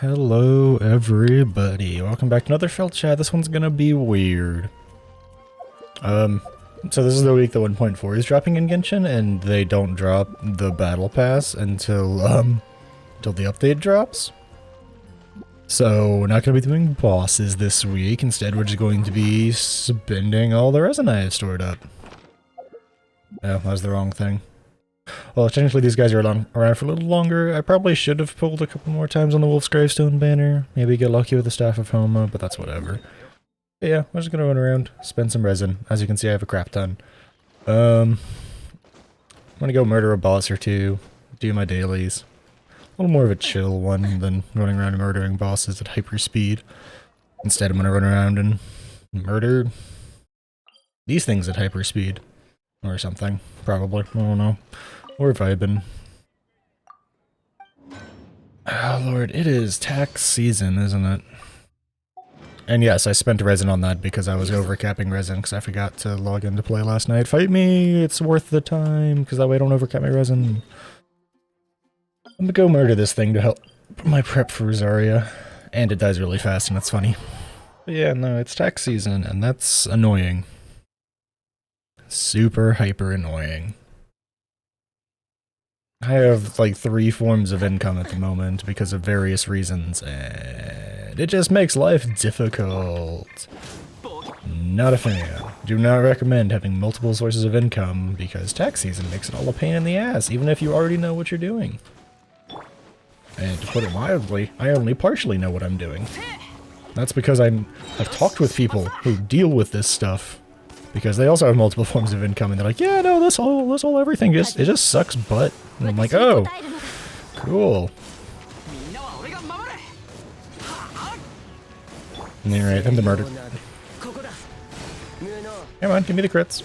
Hello everybody, welcome back to another Felt Chat. This one's gonna be weird. So this is the week the 1.4 is dropping in Genshin, and they don't drop the battle pass until the update drops. So we're not gonna be doing bosses this week, instead we're just going to be spending all the resin I have stored up. Oh, that was the wrong thing. Well, technically these guys are around for a little longer. I probably should have pulled a couple more times on the Wolf's Gravestone banner. Maybe get lucky with the Staff of Homa, but that's whatever. But yeah, I'm just gonna run around, spend some resin. As you can see, I have a crap ton. I'm gonna go murder a boss or two, do my dailies. A little more of a chill one than running around and murdering bosses at hyper speed. Instead, I'm gonna run around and murder these things at hyper speed. Or something, probably. I don't know. Or vibing. Oh lord, it is tax season, isn't it? And yes, I spent resin on that because I was overcapping resin because I forgot to log in to play last night. Fight me! It's worth the time, because that way I don't overcap my resin. I'm gonna go murder this thing to help my prep for Rosaria. And it dies really fast and it's funny. But yeah, no, it's tax season and that's annoying. Super hyper annoying. I have like 3 forms of income at the moment because of various reasons, and it just makes life difficult. Not a fan. Do not recommend having multiple sources of income because tax season makes it all a pain in the ass, even if you already know what you're doing. And to put it mildly, I only partially know what I'm doing. That's because I've talked with people who deal with this stuff. Because they also have multiple forms of income, and they're like, yeah, no, this whole everything it just sucks butt. And I'm like, oh, cool. Alright, time to murder. Come on, give me the crits.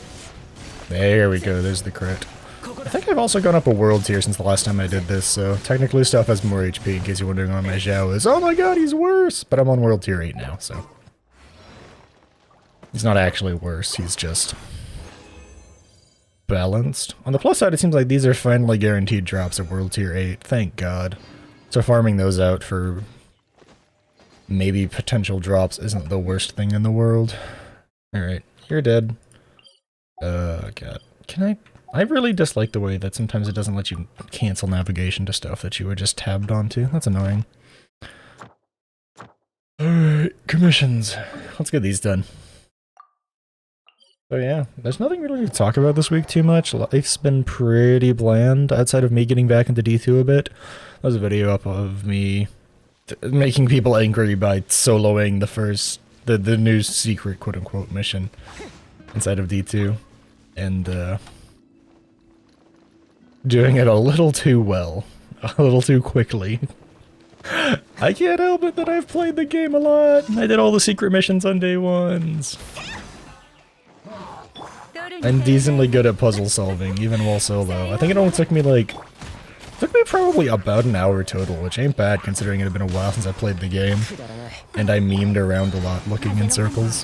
There we go, there's the crit. I think I've also gone up a world tier since the last time I did this, so technically stuff has more HP in case you're wondering why my Zhao is, oh my god, he's worse! But I'm on world tier 8 now, so. He's not actually worse, he's just balanced. On the plus side, it seems like these are finally guaranteed drops at World Tier 8, thank god. So farming those out for maybe potential drops isn't the worst thing in the world. Alright, you're dead. God. I really dislike the way that sometimes it doesn't let you cancel navigation to stuff that you were just tabbed onto. That's annoying. Alright, commissions. Let's get these done. So yeah, there's nothing really to talk about this week too much. Life's been pretty bland, outside of me getting back into D2 a bit. There was a video up of me making people angry by soloing the new secret quote-unquote mission inside of D2. And, doing it a little too well. A little too quickly. I can't help it that I've played the game a lot. I did all the secret missions on day 1s. I'm decently good at puzzle solving, even while solo. I think it only took me probably about an hour total, which ain't bad considering it had been a while since I played the game. And I memed around a lot looking in circles.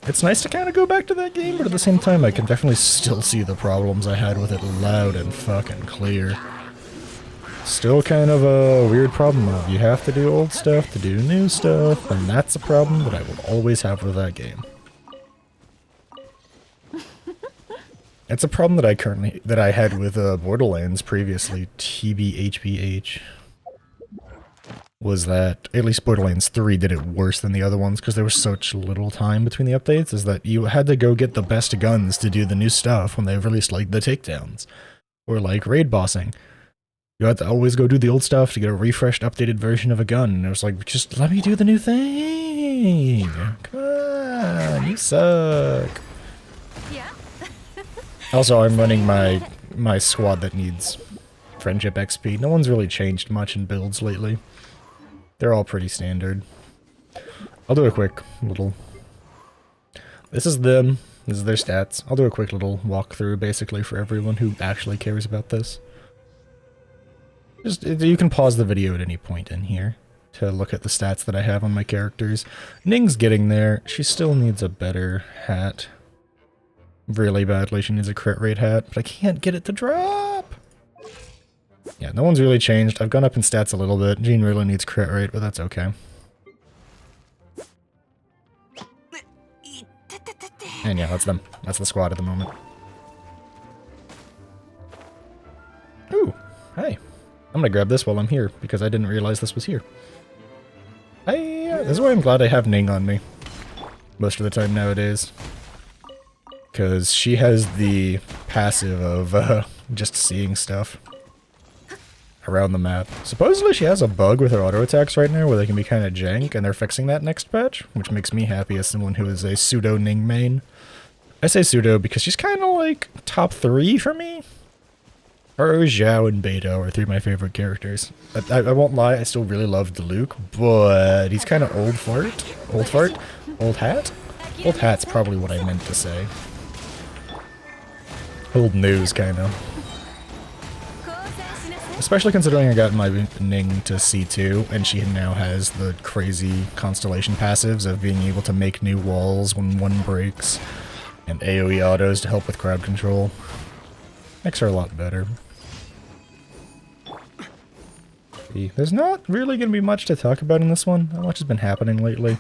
It's nice to kind of go back to that game, but at the same time I can definitely still see the problems I had with it loud and fucking clear. Still kind of a weird problem of you have to do old stuff to do new stuff, and that's a problem that I will always have with that game. It's a problem that I had with Borderlands previously, TBHBH, was that at least Borderlands 3 did it worse than the other ones because there was such little time between the updates, is that you had to go get the best guns to do the new stuff when they released like the takedowns, or like raid bossing. You had to always go do the old stuff to get a refreshed, updated version of a gun, and it was like, just let me do the new thing! Come on, you suck! Also, I'm running my squad that needs friendship XP. No one's really changed much in builds lately. They're all pretty standard. I'll do a quick little... This is them. This is their stats. I'll do a quick little walkthrough, basically, for everyone who actually cares about this. You can pause the video at any point in here to look at the stats that I have on my characters. Ning's getting there. She still needs a better hat. Really badly, she needs a crit rate hat, but I can't get it to drop! Yeah, no one's really changed. I've gone up in stats a little bit. Jean really needs crit rate, but that's okay. And yeah, that's them. That's the squad at the moment. Ooh, hey. I'm gonna grab this while I'm here, because I didn't realize this was here. This is why I'm glad I have Ning on me. Most of the time nowadays. Because she has the passive of just seeing stuff around the map. Supposedly she has a bug with her auto attacks right now where they can be kind of jank, and they're fixing that next patch, which makes me happy as someone who is a pseudo Ning main. I say pseudo because she's kind of like top 3 for me. Her, Xiao, and Beidou are 3 of my favorite characters. I won't lie, I still really love Diluc, but he's kind of old fart. Old fart? Old hat? Old hat's probably what I meant to say. Old news, kind of. Especially considering I got my Ning to C2, and she now has the crazy Constellation passives of being able to make new walls when one breaks, and AoE autos to help with crowd control. Makes her a lot better. There's not really going to be much to talk about in this one. Not much has been happening lately.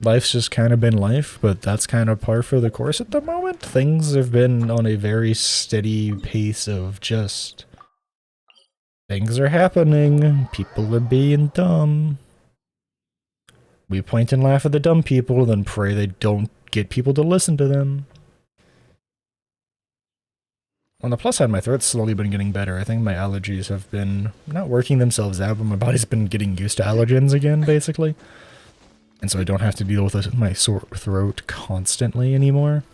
Life's just kind of been life, but that's kind of par for the course at the moment. Things have been on a very steady pace of just... things are happening. People are being dumb. We point and laugh at the dumb people, then pray they don't get people to listen to them. On the plus side, my throat's slowly been getting better. I think my allergies have been not working themselves out, but my body's been getting used to allergens again, basically. And so I don't have to deal with my sore throat constantly anymore.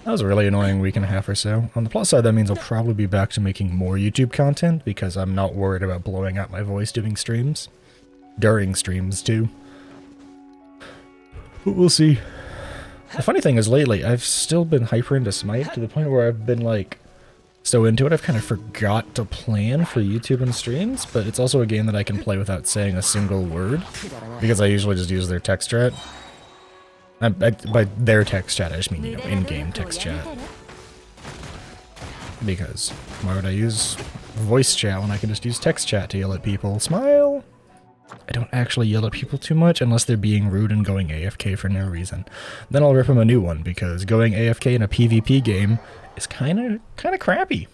That was a really annoying week and a half or so. On the plus side, that means I'll probably be back to making more YouTube content, because I'm not worried about blowing out my voice doing streams. During streams, too. But we'll see. The funny thing is, lately, I've still been hyper into Smite to the point where I've been, like, so into it, I've kind of forgot to plan for YouTube and streams, but it's also a game that I can play without saying a single word, because I usually just use their text chat. By their text chat, I just mean, you know, in-game text chat. Because why would I use voice chat when I can just use text chat to yell at people? Smile! I don't actually yell at people too much unless they're being rude and going AFK for no reason. Then I'll rip them a new one, because going AFK in a PvP game is kind of crappy.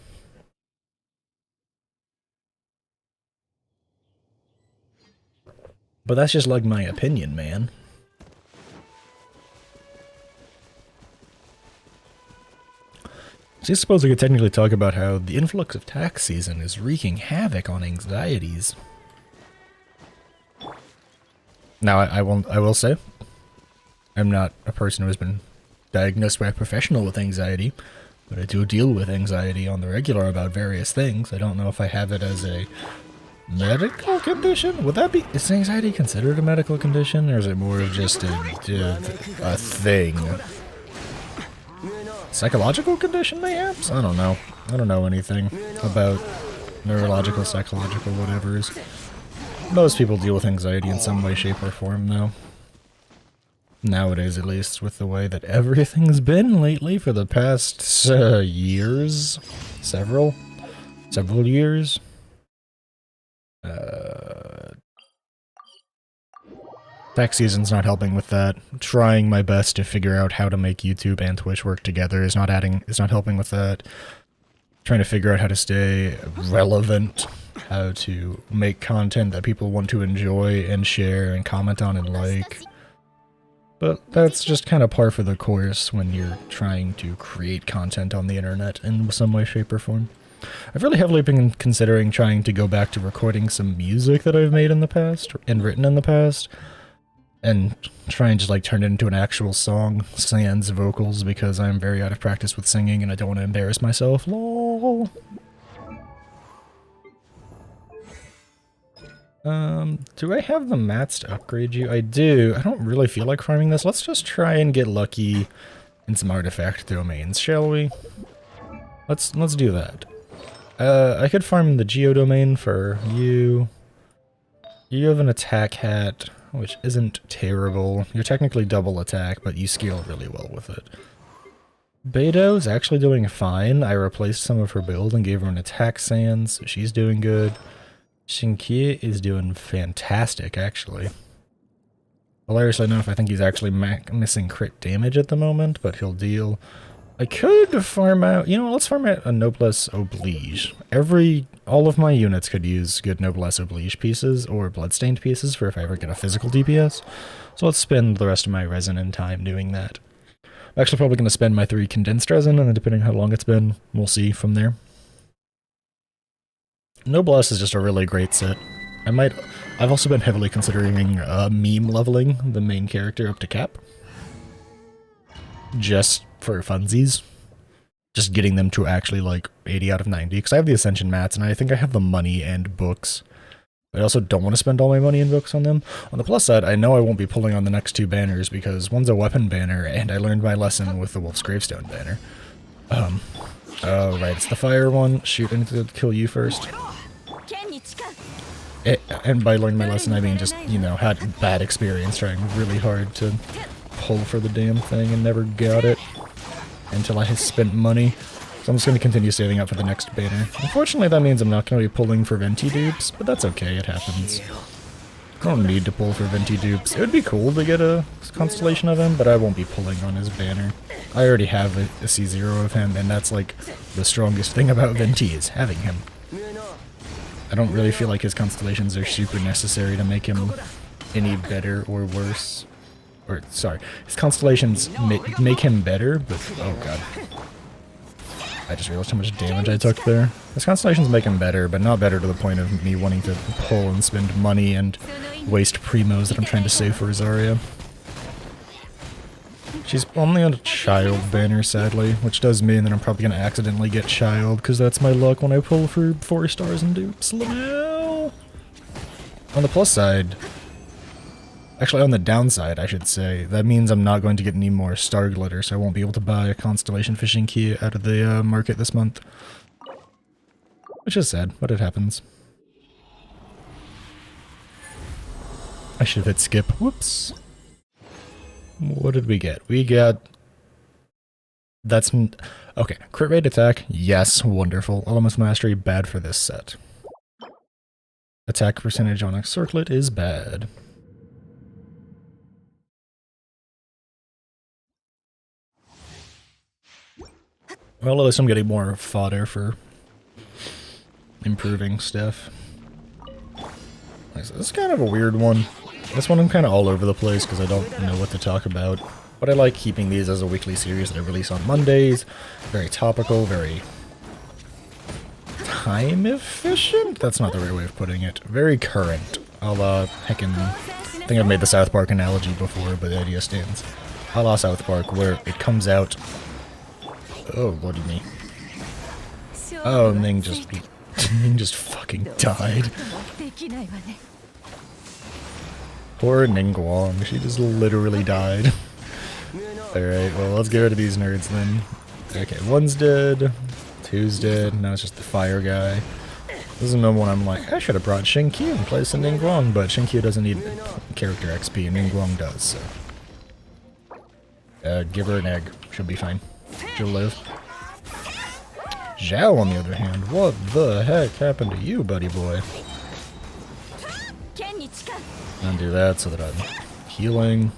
But that's just like my opinion, man. So I suppose we could technically talk about how the influx of tax season is wreaking havoc on anxieties. Now, I will say, I'm not a person who has been diagnosed by a professional with anxiety, but I do deal with anxiety on the regular about various things. I don't know if I have it as a medical condition? Would that be... is anxiety considered a medical condition, or is it more of just a thing? Psychological condition, mayhaps? I don't know. I don't know anything about neurological, psychological, whatevers. Most people deal with anxiety in some way, shape, or form, though. Nowadays, at least, with the way that everything's been lately for the past years. Several years. Tax season's not helping with that. Trying my best to figure out how to make YouTube and Twitch work together is not helping with that. Trying to figure out how to stay relevant, how to make content that people want to enjoy and share and comment on and like. But that's just kind of par for the course when you're trying to create content on the internet in some way, shape, or form. I've really heavily been considering trying to go back to recording some music that I've made in the past, and written in the past, and try and just like turn it into an actual song, sans vocals, because I'm very out of practice with singing and I don't want to embarrass myself. LOL. Do I have the mats to upgrade you? I do. I don't really feel like farming this. Let's just try and get lucky in some artifact domains, shall we? Let's do that. I could farm the geodomain for you. You have an attack hat, which isn't terrible. You're technically double attack, but you scale really well with it. Beto's actually doing fine. I replaced some of her build and gave her an attack sans, so she's doing good. Shinkie is doing fantastic, actually. Hilariously enough, I think he's actually missing crit damage at the moment, but he'll deal. I could farm out, you know, let's farm out a Noblesse Oblige. All of my units could use good Noblesse Oblige pieces or Bloodstained pieces for if I ever get a physical DPS. So let's spend the rest of my resin and time doing that. I'm actually probably going to spend my 3 condensed resin, and then depending on how long it's been, we'll see from there. Noblesse is just a really great set. I've also been heavily considering meme leveling the main character up to cap. Just for funsies. Just getting them to actually like 80 out of 90, because I have the Ascension mats, and I think I have the money and books. I also don't want to spend all my money and books on them. On the plus side, I know I won't be pulling on the next 2 banners, because one's a weapon banner, and I learned my lesson with the Wolf's Gravestone banner. Oh right, it's the fire one. Shoot, I need to kill you first. And by learning my lesson, I mean just, you know, had a bad experience trying really hard to pull for the damn thing and never got it until I had spent money. So I'm just going to continue saving up for the next banner. Unfortunately, that means I'm not going to be pulling for Venti dupes, but that's okay, it happens. I don't need to pull for Venti dupes. It would be cool to get a constellation of him, but I won't be pulling on his banner. I already have a C0 of him, and that's like the strongest thing about Venti is having him. I don't really feel like his constellations are super necessary to make him any better or worse. Or, sorry, his constellations make him better, but, oh god. I just realized how much damage I took there. His constellations make him better, but not better to the point of me wanting to pull and spend money and waste primos that I'm trying to save for Zarya. She's only on a child banner, sadly, which does mean that I'm probably going to accidentally get child, because that's my luck when I pull for 4 stars and dupes. Lamel! On the plus side, actually on the downside I should say, that means I'm not going to get any more star glitter, so I won't be able to buy a constellation fishing key out of the market this month. Which is sad, but it happens. I should have hit skip. Whoops. What did we get? We got... That's... Okay, crit rate attack, yes, wonderful. Elemental mastery, bad for this set. Attack percentage on a circlet is bad. Well, at least I'm getting more fodder for improving stuff. This is kind of a weird one. This one I'm kind of all over the place because I don't know what to talk about. But I like keeping these as a weekly series that I release on Mondays. Very topical, very time efficient? That's not the right way of putting it. Very current. I'll, I think I've made the South Park analogy before, but the idea stands. A la South Park, where it comes out... Oh, what do you mean? Oh, Ning just fucking died. Poor Ningguang, she just literally died. Alright, well, let's get rid of these nerds then. Okay, one's dead, two's dead, now it's just the fire guy. This is a moment when I'm like, I should have brought Xingqiu in place of Ningguang, but Xingqiu doesn't need character XP, and Ningguang does, so... give her an egg, she'll be fine. She'll live. Zhao, on the other hand, what the heck happened to you, buddy boy? Undo that so that I'm healing.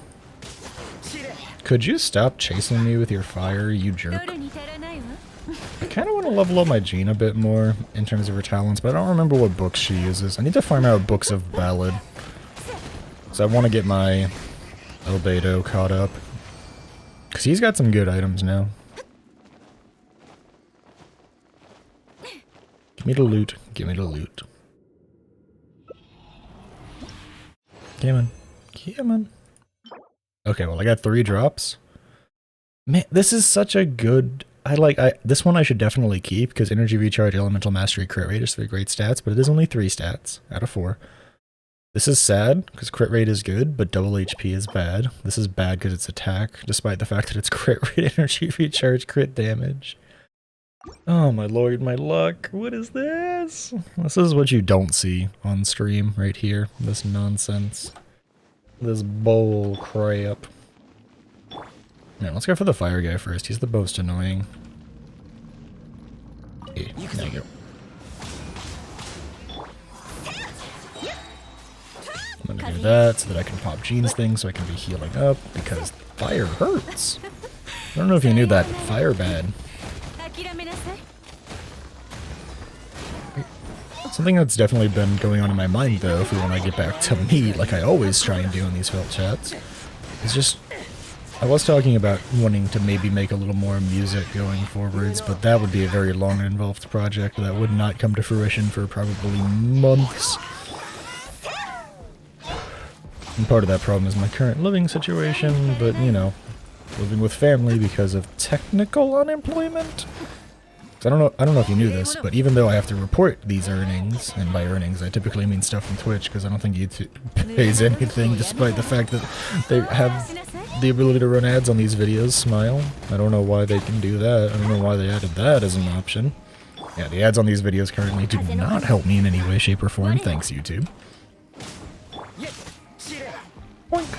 Could you stop chasing me with your fire, you jerk? I kind of want to level up my Jean a bit more in terms of her talents, but I don't remember what books she uses. I need to farm out Books of Ballad. So I want to get my Albedo caught up. Because he's got some good items now. Give me the loot. Give me the loot. Come on. Come on. Okay, well I got 3 drops. Man, this is such a good... this one I should definitely keep, because Energy Recharge, Elemental Mastery, Crit Rate is 3 great stats, but it is only 3 stats out of 4. This is sad, because Crit Rate is good, but double HP is bad. This is bad because it's attack, despite the fact that it's Crit Rate, Energy Recharge, Crit Damage. Oh my lord, my luck. What is this? This is what you don't see on stream right here. This nonsense. This bull crap. Yeah, let's go for the fire guy first. He's the most annoying. Yeah, there you go. I'm gonna do that so that I can pop Jean's thing so I can be healing up, because fire hurts. I don't know if you knew that, but fire bad. Something that's definitely been going on in my mind, though, if we want to get back to me, like I always try and do in these felt chats, is just... I was talking about wanting to maybe make a little more music going forwards, but that would be a very long and involved project that would not come to fruition for probably months. And part of that problem is my current living situation, but, you know, living with family because of technical unemployment. I don't know if you knew this, but even though I have to report these earnings, and by earnings I typically mean stuff from Twitch, because I don't think YouTube pays anything, despite the fact that they have the ability to run ads on these videos. Smile. I don't know why they can do that. I don't know why they added that as an option. Yeah, the ads on these videos currently do not help me in any way, shape, or form. Thanks, YouTube. Boink.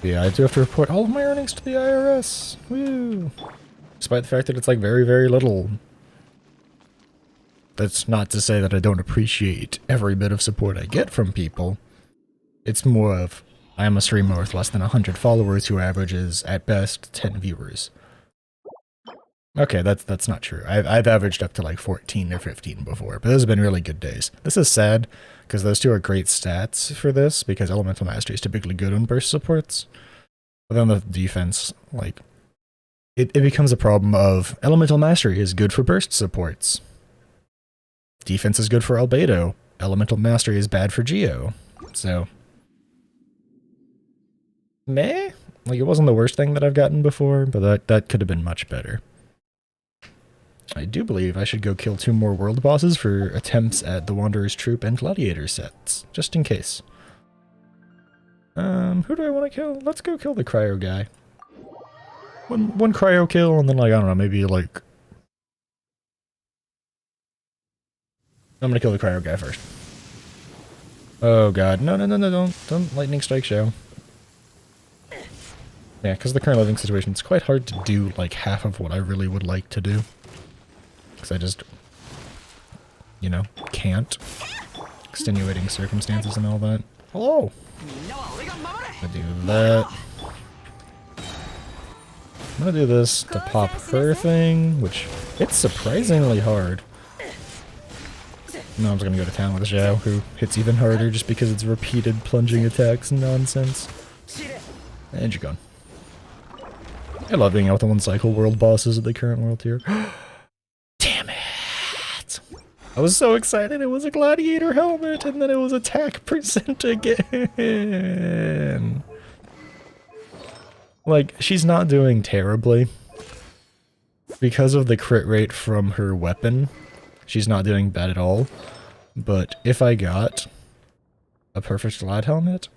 Yeah, I do have to report all of my earnings to the IRS. Woo! Despite the fact that it's like very, very little. That's not to say that I don't appreciate every bit of support I get from people. It's more of, I am a streamer with less than 100 followers who averages, at best, 10 viewers. Okay, that's not true. I've averaged up to like 14 or 15 before, but those have been really good days. This is sad, because those two are great stats for this, because Elemental Mastery is typically good on burst supports. But then the defense, like, it becomes a problem of Elemental Mastery is good for burst supports. Defense is good for Albedo. Elemental Mastery is bad for Geo. So, meh? Like, it wasn't the worst thing that I've gotten before, but that could have been much better. I do believe I should go kill 2 more world bosses for attempts at the Wanderer's Troop and Gladiator sets, just in case. Who do I want to kill? Let's go kill the Cryo guy. One Cryo kill, and then, like, I don't know, maybe, like... I'm gonna kill the Cryo guy first. Oh god, no, don't Lightning Strike Show. Yeah, because the current living situation, it's quite hard to do, like, half of what I really would like to do. Because I just, you know, can't. Extenuating circumstances and all that. Hello! I'm gonna do that. I'm gonna do this to pop her thing, which, it's surprisingly hard. No, I'm just gonna go to town with Zhao, who hits even harder just because it's repeated plunging attacks and nonsense. And you're gone. I love being out with the one cycle world bosses at the current world tier. Damn it! I was so excited it was a gladiator helmet, and then it was attack percent again. Like, she's not doing terribly. Because of the crit rate from her weapon, she's not doing bad at all. But if I got a perfect glad helmet,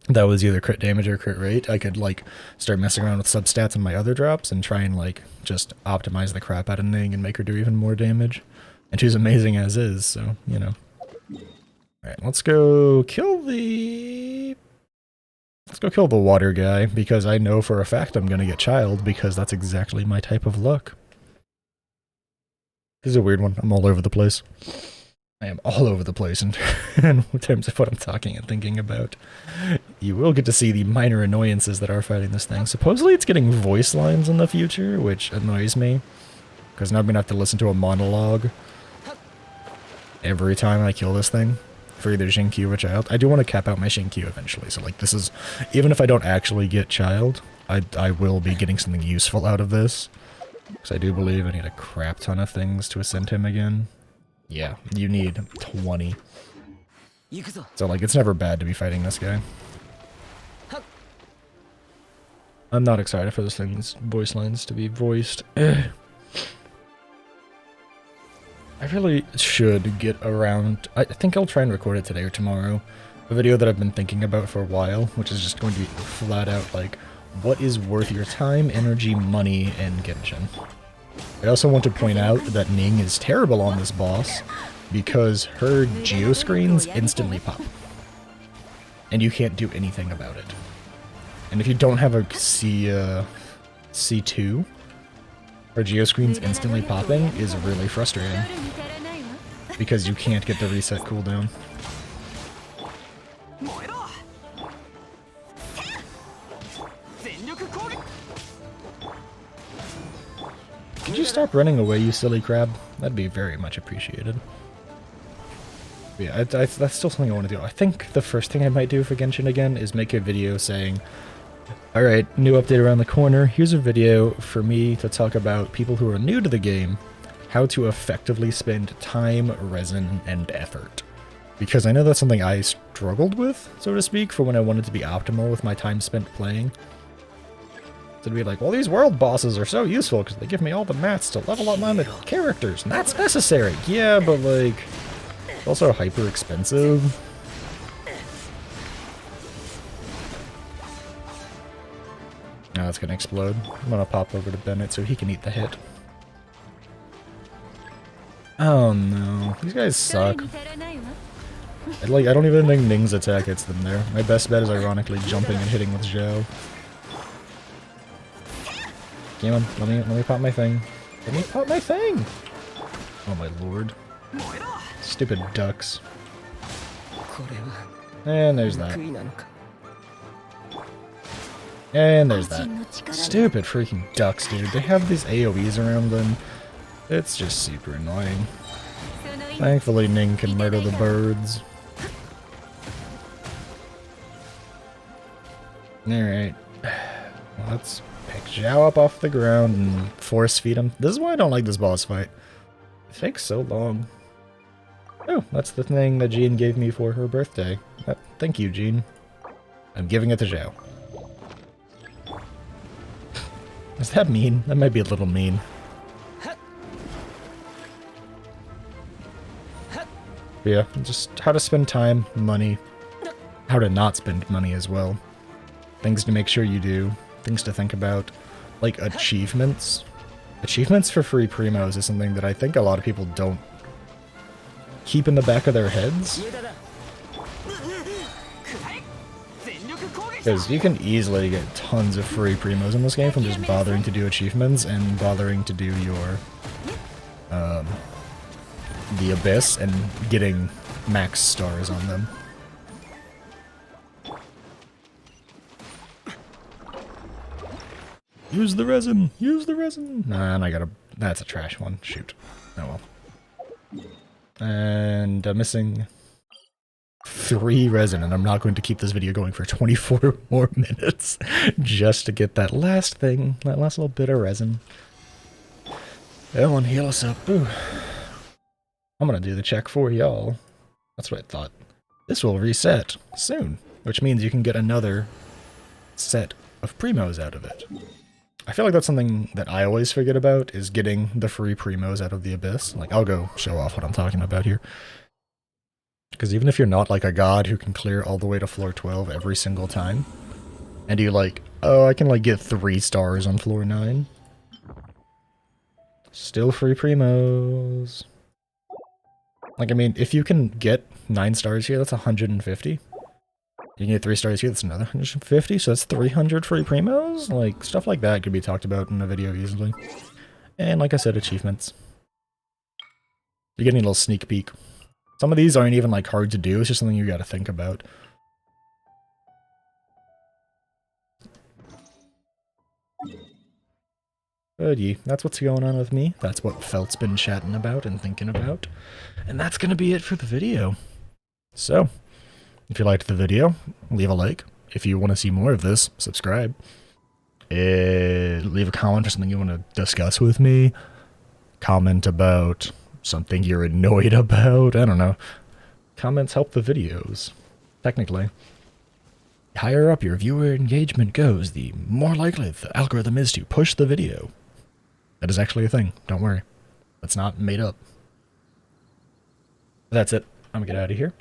that was either crit damage or crit rate, I could, like, start messing around with substats on my other drops and try and, like, just optimize the crap out of Ning and make her do even more damage. And she's amazing as is, so, you know. Alright, let's go kill the... Let's go kill the water guy, because I know for a fact I'm gonna get child, because that's exactly my type of luck. This is a weird one. I'm all over the place. I am all over the place in terms of what I'm talking and thinking about. You will get to see the minor annoyances that are fighting this thing. Supposedly it's getting voice lines in the future, which annoys me. Because now I'm going to have to listen to a monologue every time I kill this thing. For either Xinkyu or Child. I do want to cap out my Xinkyu eventually. So, like, this is... Even if I don't actually get Child, I will be getting something useful out of this. Because I do believe I need a crap ton of things to ascend him again. Yeah, you need 20. So, like, it's never bad to be fighting this guy. I'm not excited for this thing's voice lines to be voiced. I really should get around... I think I'll try and record it today or tomorrow. A video that I've been thinking about for a while, which is just going to be flat out, like, what is worth your time, energy, money, and Genshin. I also want to point out that Ning is terrible on this boss because her geoscreens instantly pop. And you can't do anything about it. And if you don't have a C2, or geoscreens instantly popping is really frustrating. Because you can't get the reset cooldown. Could you stop running away, you silly crab? That'd be very much appreciated. But yeah, that's still something I want to do. I think the first thing I might do for Genshin again is make a video saying, alright, new update around the corner. Here's a video for me to talk about people who are new to the game, how to effectively spend time, resin, and effort. Because I know that's something I struggled with, so to speak, for when I wanted to be optimal with my time spent playing. To be like, well, these world bosses are so useful because they give me all the mats to level up my characters, and that's necessary. Yeah, but like, it's also hyper expensive. Now it's gonna explode. I'm gonna pop over to Bennett so he can eat the hit. Oh no, these guys suck. I don't even think Ning's attack hits them there. My best bet is ironically jumping and hitting with Zhao. Come on, let me pop my thing. Let me pop my thing! Oh my lord. Stupid ducks. And there's that. And there's that. Stupid freaking ducks, dude. They have these AoEs around them. It's just super annoying. Thankfully, Ning can murder the birds. Alright. Let's pick Zhao up off the ground and force feed him. This is why I don't like this boss fight. It takes so long. Oh, that's the thing that Jean gave me for her birthday. Thank you, Jean. I'm giving it to Zhao. Is that mean? That might be a little mean. But yeah, just how to spend time, money, how to not spend money as well. Things to make sure you do, things to think about, like achievements. Achievements for free primos is something that I think a lot of people don't keep in the back of their heads. Because you can easily get tons of free primos in this game from just bothering to do achievements and bothering to do your the Abyss and getting max stars on them. Use the resin! Use the resin! Nah, and I gotta... That's a trash one. Shoot. Oh well. And I'm missing 3 resin, and I'm not going to keep this video going for 24 more minutes just to get that last thing, that last little bit of resin. Come on, heal us up. Ooh. I'm gonna do the check for y'all. That's what I thought. This will reset soon, which means you can get another set of primos out of it. I feel like that's something that I always forget about, is getting the free primos out of the Abyss. Like, I'll go show off what I'm talking about here. Because even if you're not like a god who can clear all the way to floor 12 every single time, and you like, oh, I can like get 3 stars on floor 9. Still free primos. Like, I mean, if you can get 9 stars here, that's 150. You can get 3 stars here, that's another 150, so that's 300 free primos? Like, stuff like that could be talked about in a video easily. And like I said, achievements. You're getting a little sneak peek. Some of these aren't even like hard to do, it's just something you gotta think about. But yeah, that's what's going on with me. That's what Felt's been chatting about and thinking about. And that's gonna be it for the video. So, if you liked the video, leave a like. If you want to see more of this, subscribe. Leave a comment for something you want to discuss with me. Comment about something you're annoyed about. I don't know. Comments help the videos, technically. The higher up your viewer engagement goes, the more likely the algorithm is to push the video. That is actually a thing. Don't worry. That's not made up. That's it. I'm gonna get out of here.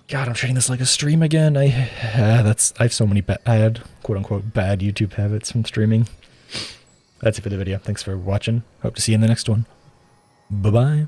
God, I'm treating this like a stream again. I have so many bad, quote-unquote, bad YouTube habits from streaming. That's it for the video. Thanks for watching. Hope to see you in the next one. Bye-bye.